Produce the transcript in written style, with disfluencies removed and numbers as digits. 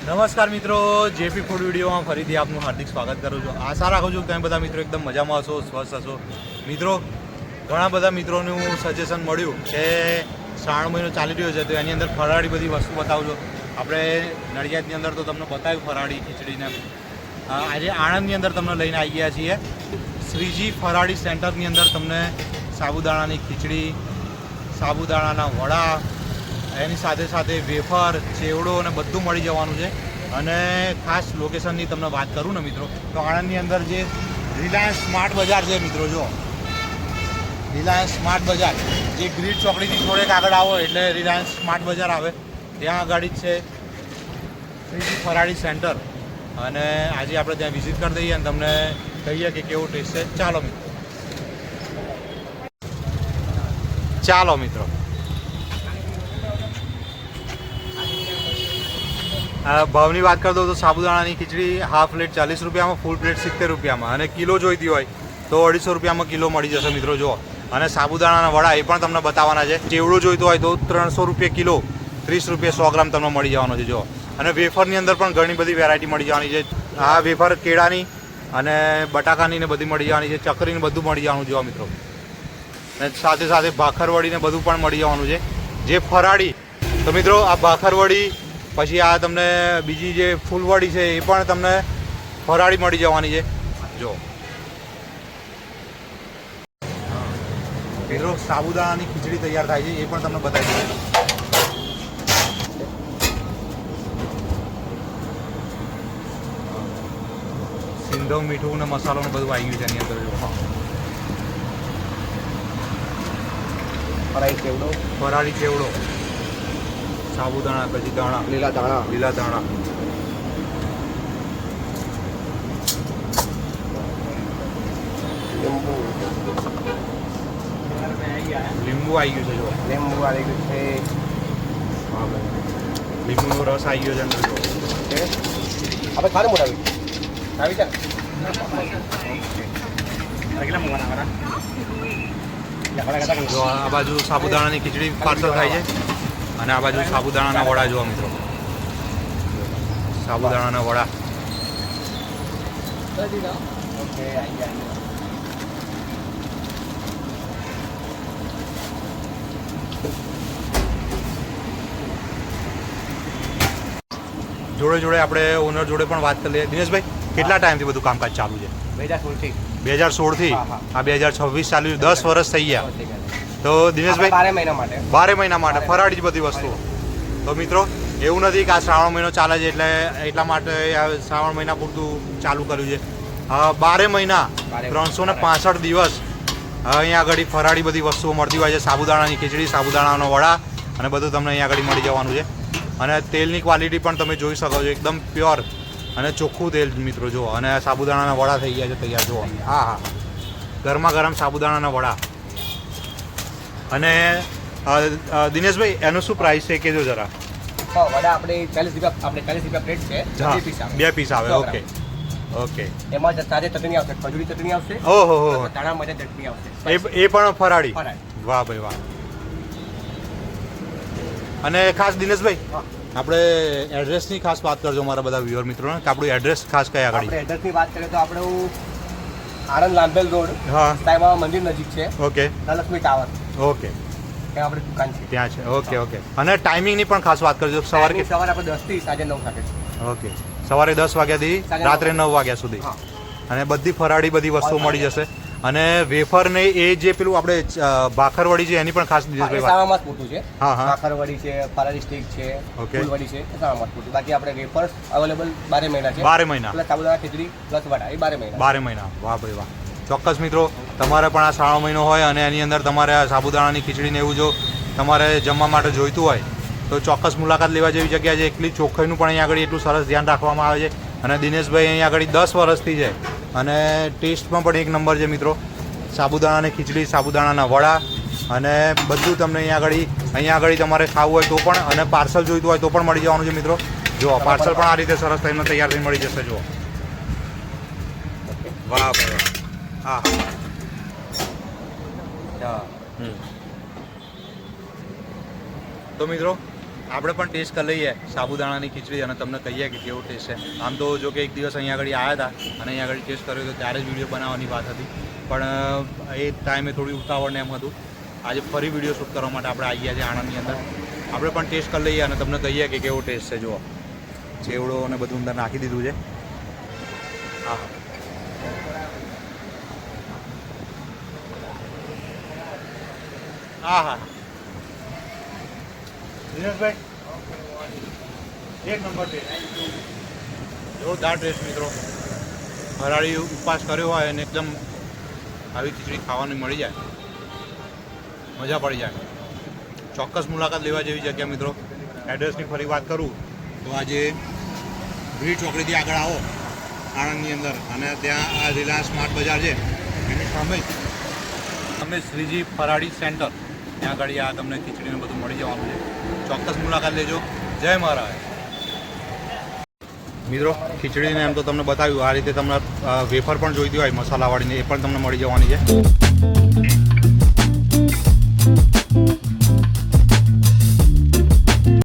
નમસ્કાર મિત્રો, JP food વિડીયોમાં ફરીથી આપનું હાર્દિક સ્વાગત કરું છું. આશા રાખું છું કે તમે બધા મિત્રો એકદમ મજામાં હશો, સ્વસ્થ હશો. મિત્રો, ઘણા બધા મિત્રોનું સજેશન મળ્યું કે શ્રાવણ મહિનો ચાલી રહ્યો છે તો એની અંદર ફરાળી બધી વસ્તુ બતાવજો. આપણે નડિયાદની અંદર તો તમને બતાવ્યું ફરાળી ખીચડીને. આજે આણંદની અંદર તમને લઈને આવી ગયા છીએ. શ્રીજી ફરાળી સેન્ટરની અંદર તમને સાબુદાણાની ખીચડી, સાબુદાણાના વડા, એની સાથે સાથે વેફર, ચેવડો અને બધું મળી જવાનું છે. અને ખાસ લોકેશનની તમને વાત કરું ને મિત્રો, તો આણંદની અંદર જે રિલાયન્સ સ્માર્ટ બજાર છે મિત્રો, જો રિલાયન્સ સ્માર્ટ બજાર જે ગ્રીડ ચોકડીથી થોડેક આગળ આવો એટલે રિલાયન્સ સ્માર્ટ બજાર આવે, ત્યાં આગળ જ છે શ્રીજી ફરાળી સેન્ટર. અને આજે આપણે ત્યાં વિઝિટ કરી દઈએ અને તમને કહીએ કે કેવો ટેસ્ટ છે. ચાલો મિત્રો. ભાવની વાત કરી દઉં તો સાબુદાણાની ખીચડી હાફ પ્લેટ 40 રૂપિયામાં, ફૂલ પ્લેટ 70 રૂપિયામાં, અને કિલો જોઈતી હોય તો 250 રૂપિયામાં કિલો મળી જશે મિત્રો. જો અને સાબુદાણાના વડા એ પણ તમને બતાવવાના છે. ચેવડો જોઈતો હોય તો 300 રૂપિયા કિલો, 30 રૂપિયા 100 ગ્રામ તમને મળી જવાનો છે. જો અને વેફરની અંદર પણ ઘણી બધી વેરાયટી મળી જવાની છે. આ વેફર કેળાની અને બટાકાની ને બધી મળી જવાની છે, ચકરીને બધું મળી જવાનું જો મિત્રો. અને સાથે સાથે ભાખરવડી ને બધું પણ મળી જવાનું છે. જે ફરાળી તો મિત્રો, આ ભાખરવડી પછી આ તમને બીજી જે ફૂલવડી છે એ પણ તમને ફરાળી મળી જવાની છે. જો મિત્રો, સાબુદાણાની ખીચડી તૈયાર થાય છે એ પણ તમને બતાવી દઉં. સિંધવ, મીઠું ને મસાલો ને બધું આવી ગયું છે એની અંદર. જો ફરાળી ચેવડો, સાબુદાણા, પછી દાણા, લીલા દાણા, લીંબુ આવી ગયું છે. જો લીંબુ આવી ગયું છે. હા ભાઈ, લીંબુનો રસ આવી ગયો છે અંદર. જો આપણે ખાને મોટા આવી છે. જો આ બાજુ સાબુદાણાની ખીચડી પાર્સલ થાય છે અને આ બાજુ સાબુદાણાના વડા જોવા મિત્રો. સાબુદાણાના વડા જોડે જોડે આપણે ઓનર જોડે પણ વાત કરી લઈએ. દિનેશભાઈ, કેટલા ટાઈમથી બધું કામકાજ ચાલુ છે? 2016 આ 2026 ચાલ્યું, 10 વર્ષ થઈ ગયા. તો દિનેશભાઈ, 12 મહિના માટે ફરાળી જ બધી વસ્તુઓ. તો મિત્રો, એવું નથી કે આ શ્રાવણ મહિનો ચાલે છે એટલે એટલા માટે શ્રાવણ મહિના પૂરતું ચાલુ કર્યું છે. 12 મહિના 365 દિવસ અહીંયા આગળ ફરાળી બધી વસ્તુઓ મળતી હોય છે. સાબુદાણાની ખીચડી, સાબુદાણાનો વડા અને બધું તમને અહીંયા આગળ મળી જવાનું છે. અને તેલની ક્વોલિટી પણ તમે જોઈ શકો છો, એકદમ પ્યોર અને ચોખ્ખું તેલ મિત્રો. જુઓ, અને સાબુદાણાના વડા થઈ ગયા છે તૈયાર. જુઓ, હા, ગરમા ગરમ સાબુદાણાના વડા. અને દિનેશભાઈ, એનું શું પ્રાઇસ છે કહેજો જરા. વડા આપણે 40 રૂપિયા પ્લેટ છે. 2 પીસ આવે. ઓકે. એમાં સાથે ચટણી આવશે, ખજૂરી ચટણી આવશે. ઓહો, ધાણા મરચાં ચટણી આવશે. એ પણ ફરાળી. વાહ ભાઈ વાહ. અને ખાસ દિનેશભાઈ, આપણે એડ્રેસની ખાસ વાત કરજો મારા બધા વ્યુઅર મિત્રોને, કે આપણું એડ્રેસ ખાસ કયા આગળ? આપણે એડ્રેસની વાત કરીએ તો આપણે આણંદ લાંબેલ રોડ, હા, સાંઈબાબા મંદિર નજીક છે. ઓકે. લક્ષ્મી ટાવર, ઓકે, ત્યાં આપણી દુકાન છે. ત્યાં છે. ઓકે. અને ટાઈમિંગની પણ ખાસ વાત કરજો. સવારે આપણે 10 થી સાંજે 9 વાગે છે. ઓકે, સવારે 10 વાગ્યાથી રાત્રે 9 વાગ્યા સુધી. અને બધી ફરાળી બધી વસ્તુઓ મળી જશે. અને વેફર ને એ જે પેલું આપણે ભાખરવડી છે એની પણ ખાસ સાવામાં મોટું છે. હા, ભાખરવડી છે, ફરાળી સ્ટીક છે, ફૂલવડી છે, સાવામાં મોટું. બાકી આપણે વેફર્સ અવેલેબલ 12 મહિના છે. 12 મહિના પ્લસ સાબુદાણા ખીચડી પ્લસ વડા, એ 12 મહિના. 12 મહિના. વાહ ભાઈ વાહ. ચોક્કસ મિત્રો, તમારે પણ આ શ્રાવણ મહિનો હોય અને એની અંદર તમારે આ સાબુદાણાની ખીચડીને એવું જો તમારે જમવા માટે જોઈતું હોય તો ચોક્કસ મુલાકાત લેવા જેવી જગ્યા છે. એટલી ચોખ્ખાઈનું પણ અહીંયા આગળ એટલું સરસ ધ્યાન રાખવામાં આવે છે. અને દિનેશભાઈ અહીંયા આગળ 10 વર્ષથી છે અને ટેસ્ટમાં પણ એક નંબર છે મિત્રો. સાબુદાણાની ખીચડી, સાબુદાણાના વડા અને બધું તમને અહીંયા આગળ તમારે ખાવું હોય તો પણ, અને પાર્સલ જોઈતું હોય તો પણ મળી જવાનું છે મિત્રો. જો પાર્સલ પણ આ રીતે સરસ થઈને તૈયાર થઈને મળી જશે. જુઓ, વાહ ભાઈ. હા, તો મિત્રો, આપણે પણ ટેસ્ટ કરી લઈએ સાબુદાણાની ખીચડી અને તમને કહીએ કે કેવો ટેસ્ટ છે. આમ તો જો કે એક દિવસ અહીંયા આગળ આવ્યા હતા અને અહીંયા આગળ ટેસ્ટ કર્યો તો ત્યારે જ વિડીયો બનાવવાની વાત હતી, પણ એ ટાઈમે થોડી ઉતાવળ ને એમ હતું. આજે ફરી વિડીયો શૂટ કરવા માટે આપણે આવી ગયા છીએ આણંદની અંદર. આપણે પણ ટેસ્ટ કરી લઈએ અને તમને કહીએ કે કેવો ટેસ્ટ છે. જુઓ ચેવડો અને બધું અંદર નાખી દીધું છે. હા હા હા દિનેશભાઈ એક નંબર ટેસ્ટ, જોરદાર ટેસ્ટ મિત્રો. ફરાળી ઉપવાસ કર્યો હોય અને એકદમ આવી ખીચડી ખાવાની મળી જાય, મજા પડી જાય. ચોક્કસ મુલાકાત લેવા જેવી જગ્યા મિત્રો. એડ્રેસની ફરી વાત કરું તો આજે બ્રિજ ચોકડીથી આગળ આવો આણંદની અંદર અને ત્યાં આ રિલાયન્સ સ્માર્ટ બજાર છે એની સામે જ અમે શ્રીજી ફરાળી સેન્ટર ત્યાં આગળ આ તમને ખીચડીને બધું મળી જવાનું છે. ચોક્કસ મુલાકાત લેજો. જય મહારાજ. મિત્રો ખીચડીને એમ તો તમને બતાવ્યું, આ રીતે તમને વેફર પણ જોઈતી હોય મસાલાવાળીને એ પણ તમને મળી જવાની છે.